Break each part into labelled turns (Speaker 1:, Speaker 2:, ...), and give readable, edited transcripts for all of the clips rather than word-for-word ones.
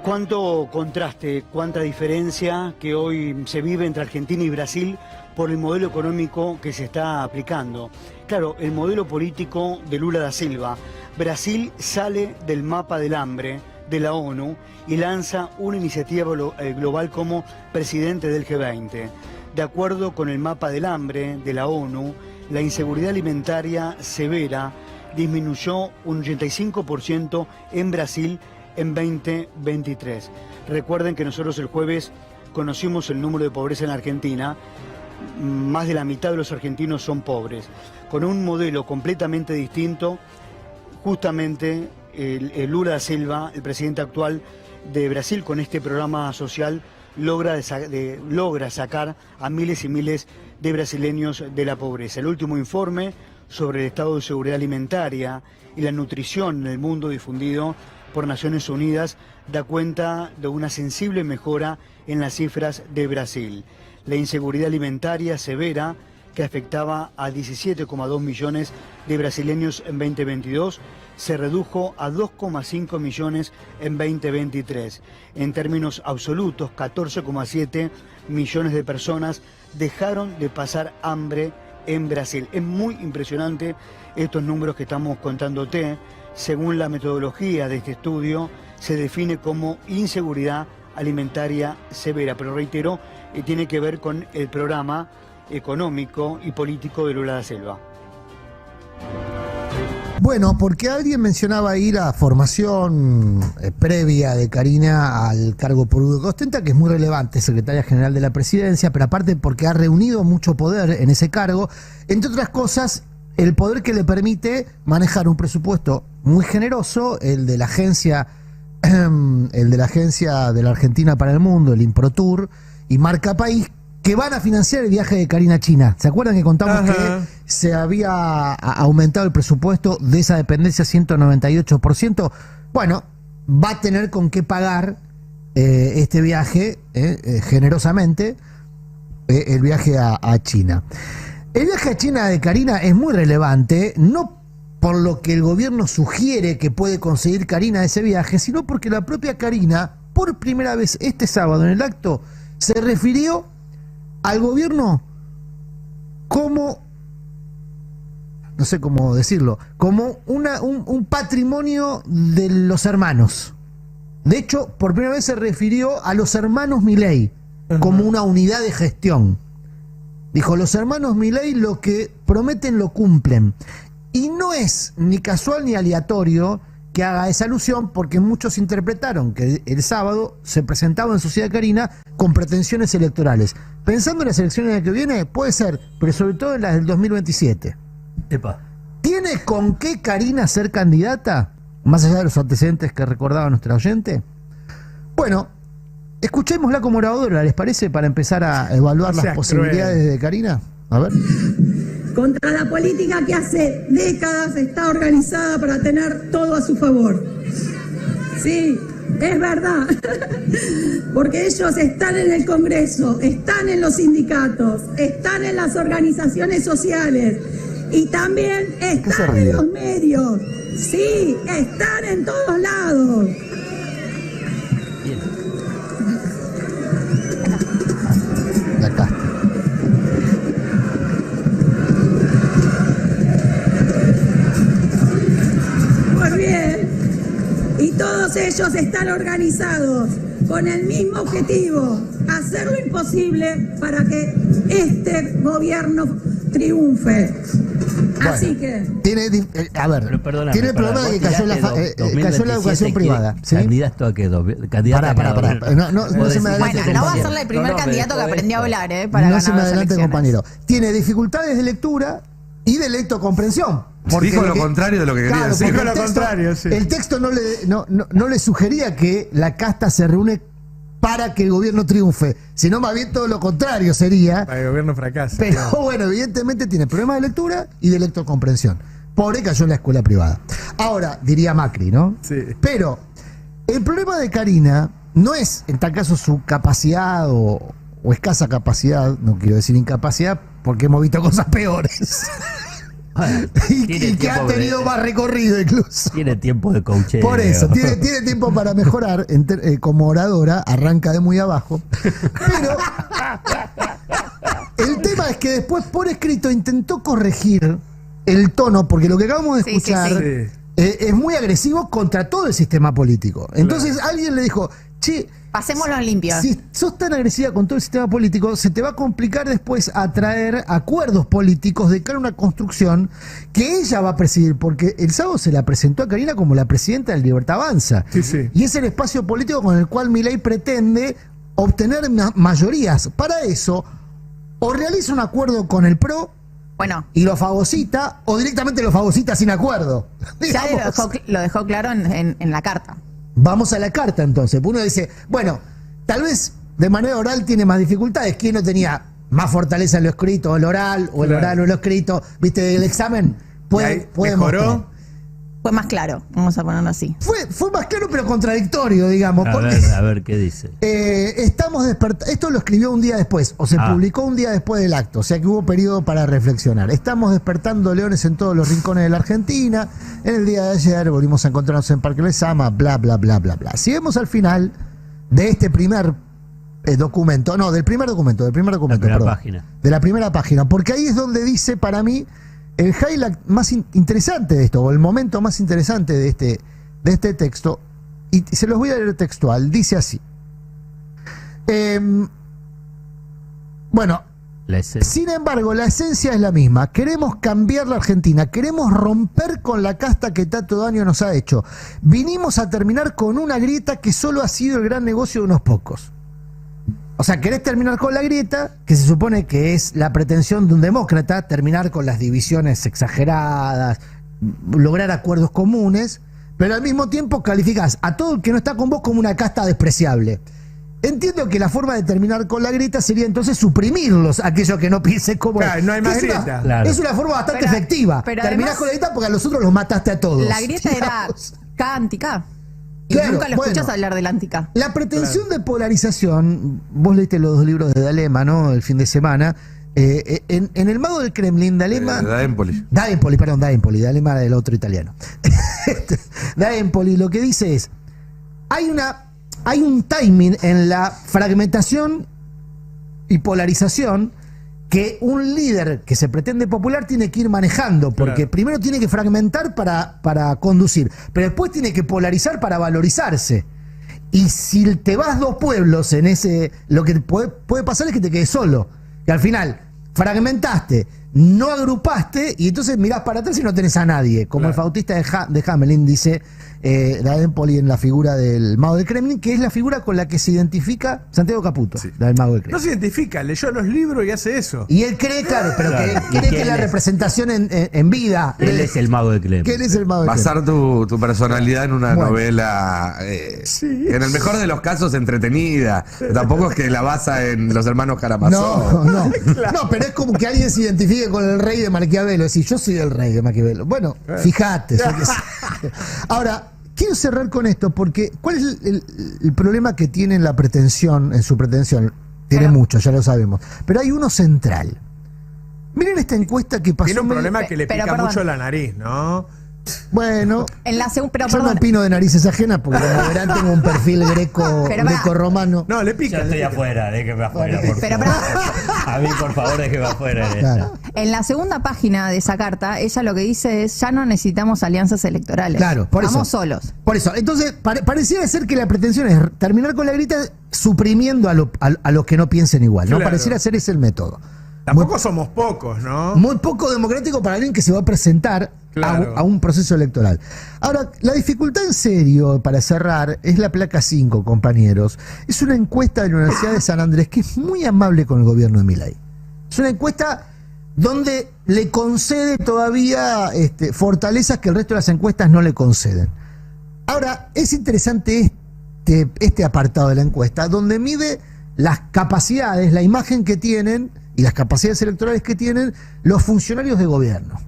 Speaker 1: Cuánto contraste, cuánta diferencia que hoy se vive entre Argentina y Brasil por el modelo económico que se está aplicando. Claro, el modelo político de Lula da Silva. Brasil sale del mapa del hambre de la ONU y lanza una iniciativa global como presidente del G20. De acuerdo con el mapa del hambre de la ONU, la inseguridad alimentaria severa disminuyó un 85% en Brasil en 2023. Recuerden que nosotros el jueves conocimos el número de pobreza en Argentina. Más de la mitad de los argentinos son pobres. Con un modelo completamente distinto, justamente el Lula da Silva, el presidente actual de Brasil, con este programa social, logra sacar a miles y miles de brasileños de la pobreza. El último informe sobre el estado de seguridad alimentaria y la nutrición en el mundo difundido por Naciones Unidas da cuenta de una sensible mejora en las cifras de Brasil. La inseguridad alimentaria severa, que afectaba a 17,2 millones de brasileños en 2022, se redujo a 2,5 millones en 2023. En términos absolutos, 14,7 millones de personas dejaron de pasar hambre en Brasil. Es muy impresionante estos números que estamos contándote. Según la metodología de este estudio, se define como inseguridad alimentaria severa, pero reitero, tiene que ver con el programa económico y político de Lula da Silva.
Speaker 2: Bueno, porque alguien mencionaba ahí la formación previa de Karina al cargo público que ostenta, que es muy relevante, secretaria general de la presidencia, pero aparte porque ha reunido mucho poder en ese cargo, entre otras cosas, el poder que le permite manejar un presupuesto muy generoso, el de la agencia de la Argentina para el Mundo, el Improtur y Marca País, que van a financiar el viaje de Karina a China. ¿Se acuerdan que contamos que se había aumentado el presupuesto de esa dependencia 198%? Bueno, va a tener con qué pagar este viaje generosamente, el viaje a China. El viaje a China de Karina es muy relevante, no por lo que el gobierno sugiere que puede conseguir Karina ese viaje, sino porque la propia Karina, por primera vez este sábado en el acto, se refirió al gobierno como, no sé cómo decirlo, como un patrimonio de los hermanos. De hecho, por primera vez se refirió a los hermanos Milei como una unidad de gestión. Dijo, los hermanos Milei lo que prometen lo cumplen. Y no es ni casual ni aleatorio que haga esa alusión, porque muchos interpretaron que el sábado se presentaba en Sociedad Karina con pretensiones electorales. Pensando en las elecciones del que viene, puede ser, pero sobre todo en las del 2027.
Speaker 3: Epa.
Speaker 2: ¿Tiene con qué Karina ser candidata? Más allá de los antecedentes que recordaba nuestra oyente. Bueno, escuchémosla como oradora, ¿les parece? Para empezar a evaluar las posibilidades de Karina. A ver.
Speaker 4: Contra la política que hace décadas está organizada para tener todo a su favor. Sí, es verdad. Porque ellos están en el Congreso, están en los sindicatos, están en las organizaciones sociales y también están en los medios. Sí, están en todos lados.
Speaker 3: Bien.
Speaker 2: La casta.
Speaker 4: Muy bien. Y todos ellos están organizados con el mismo objetivo, hacer lo imposible para que este gobierno triunfe.
Speaker 2: Bueno,
Speaker 4: así que...
Speaker 2: tiene el problema de que cayó la educación privada. ¿Sí?
Speaker 3: ¿Candidato a qué? ¿Candidato
Speaker 2: No se me adelante,
Speaker 5: bueno, no va a ser el primer candidato que aprendió a hablar, para
Speaker 2: no
Speaker 5: ganar
Speaker 2: se me
Speaker 5: las
Speaker 2: adelante,
Speaker 5: elecciones.
Speaker 2: compañero. Tiene dificultades de lectura y de lectocomprensión.
Speaker 6: Dijo lo contrario de lo que quería decir.
Speaker 2: Dijo lo contrario, sí. El texto no le sugería que la casta se reúne para que el gobierno triunfe, sino más bien todo lo contrario sería.
Speaker 6: Para que el gobierno fracase.
Speaker 2: Pero
Speaker 6: claro.
Speaker 2: bueno, evidentemente tiene problemas de lectura y de lectocomprensión. Pobre cayó en la escuela privada. Ahora, diría Macri, ¿no?
Speaker 6: Sí.
Speaker 2: Pero el problema de Karina no es, en tal caso, su capacidad o escasa capacidad, no quiero decir incapacidad, porque hemos visto cosas peores. y que ha tenido más recorrido incluso.
Speaker 3: Tiene tiempo de coaching.
Speaker 2: Por eso, tiene tiempo para mejorar como oradora, arranca de muy abajo. Pero el tema es que después por escrito intentó corregir el tono, porque lo que acabamos de escuchar
Speaker 6: sí.
Speaker 2: Es muy agresivo contra todo el sistema político. Entonces alguien le dijo, che,
Speaker 5: Pasémoslo limpio.
Speaker 2: si sos tan agresiva con todo el sistema político, se te va a complicar después atraer acuerdos políticos de cara a una construcción que ella va a presidir, porque el sábado se la presentó a Karina como la presidenta del Libertad Avanza.
Speaker 6: Sí, sí.
Speaker 2: Y es el espacio político con el cual Milei pretende obtener mayorías. Para eso, o realiza un acuerdo con el PRO
Speaker 5: Bueno,
Speaker 2: y lo fagocita, o directamente lo fagocita sin acuerdo.
Speaker 5: ya
Speaker 2: Digamos.
Speaker 5: lo dejó claro en la carta.
Speaker 2: Vamos a la carta entonces. Uno dice, bueno, tal vez de manera oral tiene más dificultades. ¿Quién no tenía más fortaleza en lo escrito o el oral, o el
Speaker 6: Claro.
Speaker 2: oral o lo escrito? ¿Viste? El examen puede
Speaker 6: ¿Mejoró?
Speaker 2: mostrar.
Speaker 5: Fue más claro, vamos a ponerlo así.
Speaker 2: Fue más claro pero contradictorio, digamos. Porque
Speaker 3: A ver qué dice.
Speaker 2: estamos despertando. Esto lo escribió un día después, o se publicó un día después del acto, o sea que hubo periodo para reflexionar. Estamos despertando leones en todos los rincones de la Argentina. En el día de ayer volvimos a encontrarnos en Parque Lezama, bla, bla, bla, bla, bla. Si vemos al final de este primer documento, no, del primer documento,
Speaker 3: primera
Speaker 2: perdón,
Speaker 3: página.
Speaker 2: de la primera página, porque ahí es donde dice para mí el highlight más interesante de esto, o el momento más interesante de este texto, y se los voy a leer textual, dice así. Bueno, sin embargo, la esencia es la misma. Queremos cambiar la Argentina, queremos romper con la casta que tanto daño nos ha hecho. Vinimos a terminar con una grieta que solo ha sido el gran negocio de unos pocos. O sea, querés terminar con la grieta, que se supone que es la pretensión de un demócrata, terminar con las divisiones exageradas, lograr acuerdos comunes, pero al mismo tiempo calificás a todo el que no está con vos como una casta despreciable. Entiendo que la forma de terminar con la grieta sería entonces suprimirlos, aquellos que no piensen como...
Speaker 6: Claro, no hay más
Speaker 2: es una-
Speaker 6: grieta.
Speaker 3: Claro.
Speaker 2: Es una forma bastante
Speaker 5: Pero-
Speaker 2: efectiva.
Speaker 5: pero
Speaker 2: Terminás
Speaker 5: además-
Speaker 2: con la grieta porque a los otros los mataste a todos.
Speaker 5: La grieta era
Speaker 2: digamos.
Speaker 5: K anti-K. Y
Speaker 2: Claro,
Speaker 5: nunca lo escuchas
Speaker 2: bueno.
Speaker 5: hablar del anti-K.
Speaker 2: La pretensión de polarización, vos leíste los dos libros de D'Alema, ¿no? El fin de semana. En El Mago del Kremlin, D'Alema...
Speaker 6: Da Empoli.
Speaker 2: Da Empoli, D'Alema era el otro italiano. Da Empoli lo que dice es, hay un timing en la fragmentación y polarización que un líder que se pretende popular tiene que ir manejando, porque
Speaker 6: Claro.
Speaker 2: primero tiene que fragmentar para conducir, pero después tiene que polarizar para valorizarse. Y si te vas dos pueblos en ese, lo que puede pasar es que te quedes solo, que al final fragmentaste, no agrupaste y entonces mirás para atrás y no tenés a nadie, como el flautista de Hamelin dice Da Empoli en la figura del Mago del Kremlin, que es la figura con la que se identifica Santiago Caputo,
Speaker 6: Sí.
Speaker 2: la del Mago del
Speaker 6: No
Speaker 2: Kremlin.
Speaker 6: se identifica, leyó los libros y hace eso.
Speaker 2: Y él cree, claro, pero
Speaker 3: Claro.
Speaker 2: que
Speaker 3: ¿Y
Speaker 2: cree
Speaker 3: quién
Speaker 2: que la
Speaker 3: es?
Speaker 2: representación en vida.
Speaker 3: Él es el mago de Clem.
Speaker 2: que él es el Mago del Kremlin.
Speaker 7: Basar tu personalidad en una
Speaker 2: Bueno.
Speaker 7: novela, en el mejor de los casos, entretenida. Tampoco es que la basa en los hermanos Karamazov.
Speaker 2: No, no, pero es como que alguien se identifique con el rey de Maquiavelo. Es decir, yo soy el rey de Maquiavelo. Bueno, fíjate. Ahora, quiero cerrar con esto porque ¿cuál es el problema que tiene en la pretensión, en su pretensión? Tiene mucho, ya lo sabemos. Pero hay uno central. Miren esta encuesta que pasó.
Speaker 6: Tiene un problema que le
Speaker 5: Pero,
Speaker 6: pica
Speaker 5: perdón.
Speaker 6: mucho la nariz, ¿no?
Speaker 2: Bueno,
Speaker 5: En la segunda, pero
Speaker 2: yo no
Speaker 5: perdón,
Speaker 2: opino de narices ajenas porque como verán tengo un perfil
Speaker 5: Pero pará.
Speaker 2: greco-romano.
Speaker 6: No, le
Speaker 3: Yo
Speaker 6: pica.
Speaker 3: estoy afuera, déjeme afuera, por
Speaker 5: Pero,
Speaker 3: favor. A mí, por favor, déjeme afuera. en esta.
Speaker 2: Claro.
Speaker 5: en la segunda página de esa carta, ella lo que dice es, ya no necesitamos alianzas electorales.
Speaker 2: Claro, por eso.
Speaker 5: Vamos solos.
Speaker 2: Por eso, entonces pareciera ser que la pretensión es terminar con la grita suprimiendo a los que no piensen igual, ¿no?
Speaker 6: Claro.
Speaker 2: Pareciera ser ese el método.
Speaker 6: Tampoco somos pocos, ¿no?
Speaker 2: Muy poco democrático para alguien que se va a presentar
Speaker 6: Claro.
Speaker 2: a un proceso electoral. Ahora, la dificultad en serio, para cerrar, es la placa 5, compañeros. Es una encuesta de la Universidad de San Andrés que es muy amable con el gobierno de Milei. Es una encuesta donde le concede todavía fortalezas que el resto de las encuestas no le conceden. Ahora, es interesante este apartado de la encuesta, donde mide las capacidades, la imagen que tienen y las capacidades electorales que tienen los funcionarios de gobierno.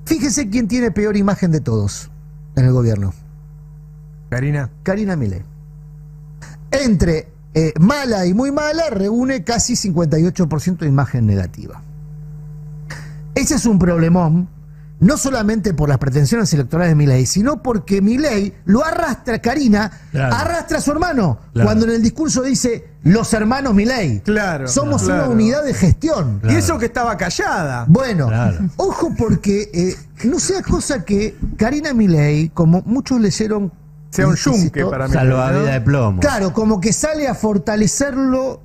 Speaker 2: Fíjese quién tiene peor imagen de todos en el gobierno.
Speaker 6: Karina.
Speaker 2: Karina Milei. Entre mala y muy mala, reúne casi 58% de imagen negativa. ese es un problemón, no solamente por las pretensiones electorales de Milei, sino porque Milei lo arrastra, Karina,
Speaker 3: Claro.
Speaker 2: arrastra a su hermano,
Speaker 3: Claro.
Speaker 2: cuando en el discurso dice los hermanos Milei.
Speaker 6: Claro,
Speaker 2: Somos
Speaker 6: claro.
Speaker 2: una unidad de gestión.
Speaker 6: Y eso que estaba callada.
Speaker 2: Bueno,
Speaker 3: Claro.
Speaker 2: ojo porque no sea cosa que Karina Milei, como muchos leyeron,
Speaker 6: Sea un
Speaker 2: insisto,
Speaker 6: yunque para mí.
Speaker 3: Salvavidas de plomo.
Speaker 2: claro, como que sale a fortalecerlo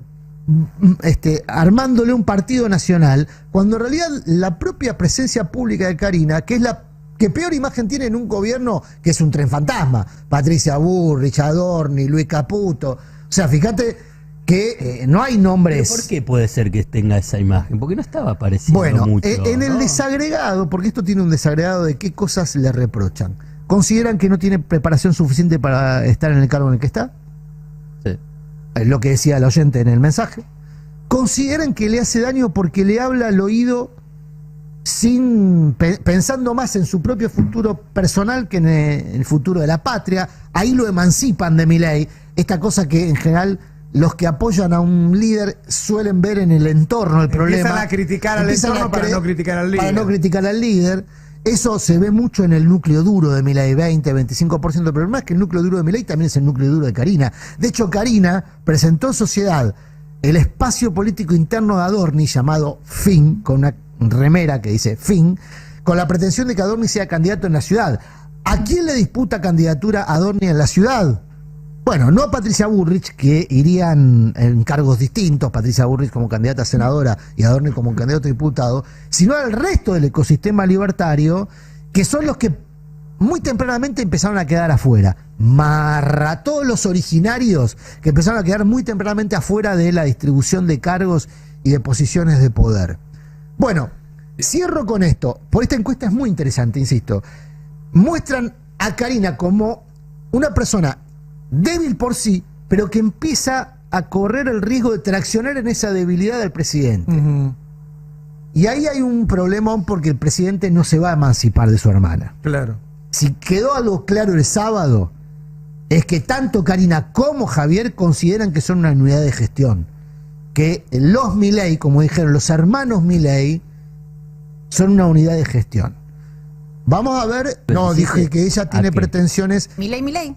Speaker 2: armándole un partido nacional, cuando en realidad la propia presencia pública de Karina, que es la que peor imagen tiene en un gobierno, que es un tren fantasma, Patricia Bullrich, Adorni, Luis Caputo, o sea, fíjate que no hay
Speaker 3: ¿Pero
Speaker 2: nombres.
Speaker 3: ¿Por qué puede ser que tenga esa imagen? Porque no estaba apareciendo
Speaker 2: Bueno,
Speaker 3: mucho.
Speaker 2: en el
Speaker 3: ¿no?
Speaker 2: desagregado, porque esto tiene un desagregado de qué cosas le reprochan. ¿Consideran que no tiene preparación suficiente para estar en el cargo en el que está?
Speaker 3: Sí.
Speaker 2: Es lo que decía el oyente en el mensaje. ¿Consideran que le hace daño porque le habla al oído pensando más en su propio futuro personal que en el futuro de la patria? Ahí lo emancipan de Milei, esta cosa que en general los que apoyan a un líder suelen ver en el entorno el problema.
Speaker 6: Empiezan a criticar al
Speaker 2: Empiezan
Speaker 6: entorno para no criticar al líder.
Speaker 2: Para no criticar al líder. Eso se ve mucho en el núcleo duro de Milei, 20-25%. Pero el problema es que el núcleo duro de Milei también es el núcleo duro de Karina. De hecho, Karina presentó en sociedad el espacio político interno de Adorni, llamado FIN, con una remera que dice FIN, con la pretensión de que Adorni sea candidato en la ciudad. ¿A quién le disputa candidatura Adorni en la ciudad? Bueno, no a Patricia Bullrich, que irían en cargos distintos, Patricia Bullrich como candidata a senadora y Adorni como candidato a diputado, sino al resto del ecosistema libertario, que son los que muy tempranamente empezaron a quedar afuera. Marra, todos los originarios que empezaron a quedar muy tempranamente afuera de la distribución de cargos y de posiciones de poder. Bueno, cierro con esto, por esta encuesta es muy interesante, insisto. Muestran a Karina como una persona débil por sí, pero que empieza a correr el riesgo de traccionar en esa debilidad del presidente. Y ahí hay un problemón porque el presidente no se va a emancipar de su hermana.
Speaker 6: Claro.
Speaker 2: Si quedó algo claro el sábado, es que tanto Karina como Javier consideran que son una unidad de gestión. Que los Milei, como dijeron, los hermanos Milei, son una unidad de gestión. Vamos a ver, no, dije que ella tiene pretensiones.
Speaker 5: Milei.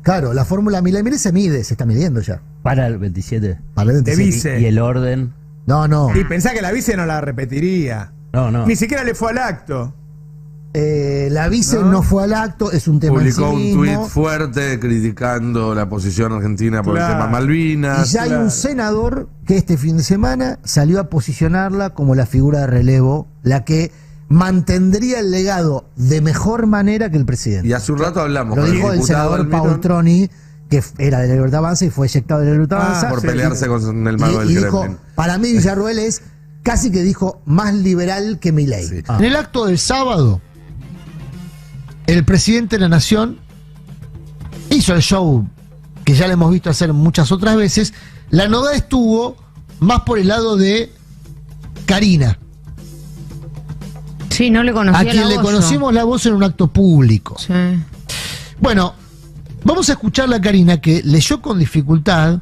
Speaker 2: Claro, la fórmula Milei se mide, se está midiendo ya.
Speaker 3: Para el 27.
Speaker 2: Para el
Speaker 6: De
Speaker 2: 27.
Speaker 6: vice.
Speaker 3: Y el orden.
Speaker 2: No.
Speaker 6: Y pensá que la vice no la repetiría.
Speaker 3: No.
Speaker 6: Ni siquiera le fue al acto.
Speaker 2: La vice no fue al acto, es un tema
Speaker 7: Publicó
Speaker 2: en sí
Speaker 7: un
Speaker 2: mismo.
Speaker 7: tuit fuerte criticando la posición argentina por
Speaker 6: Claro.
Speaker 7: el tema
Speaker 2: Y
Speaker 7: Malvinas.
Speaker 2: ya hay un senador que este fin de semana salió a posicionarla como la figura de relevo, la que mantendría el legado de mejor manera que el presidente.
Speaker 7: Y hace un rato hablamos
Speaker 2: Lo
Speaker 7: con
Speaker 2: dijo el senador
Speaker 7: Almirón
Speaker 2: Paultroni, que era de la Libertad Avanza y fue eyectado de la Libertad Avanza.
Speaker 7: por
Speaker 6: sí,
Speaker 7: pelearse con el mago del
Speaker 2: y dijo,
Speaker 7: Kremlin.
Speaker 2: para mí Villarroel es casi que dijo más liberal que Milei.
Speaker 7: Sí.
Speaker 2: En el acto del sábado, el presidente de la Nación hizo el show que ya le hemos visto hacer muchas otras veces. La novedad estuvo más por el lado de Karina,
Speaker 8: Sí, no le
Speaker 2: a
Speaker 8: conocía la
Speaker 2: quien le
Speaker 8: voz yo.
Speaker 2: conocimos la voz en un acto público.
Speaker 8: Sí.
Speaker 2: Bueno, vamos a escuchar a Karina, que leyó con dificultad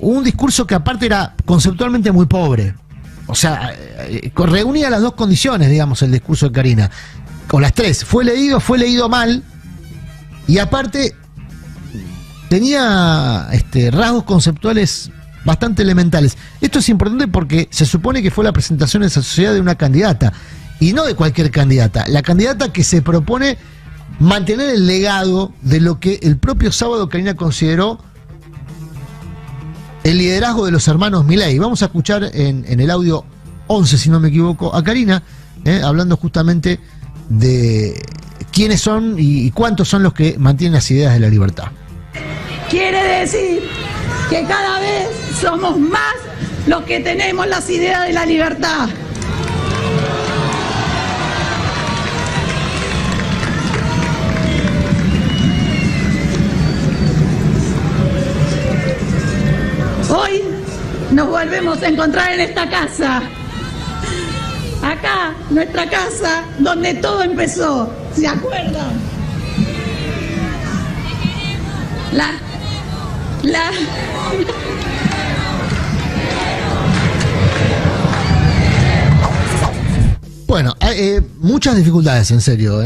Speaker 2: un discurso que aparte era conceptualmente muy pobre. O sea, reunía las dos condiciones, digamos, el discurso de Karina. O las tres. Fue leído mal, y aparte tenía rasgos conceptuales bastante elementales. Esto es importante porque se supone que fue la presentación en esa sociedad de una candidata, y no de cualquier candidata, la candidata que se propone mantener el legado de lo que el propio sábado Karina consideró el liderazgo de los hermanos Milei. Vamos a escuchar en el audio 11, si no me equivoco, a Karina, hablando justamente de quiénes son y cuántos son los que mantienen las ideas de la libertad.
Speaker 4: Quiere decir que cada vez somos más los que tenemos las ideas de la libertad. Hoy nos volvemos a encontrar en esta casa. Acá, nuestra casa, donde todo empezó. ¿Se acuerdan?
Speaker 2: Bueno, muchas dificultades, en serio.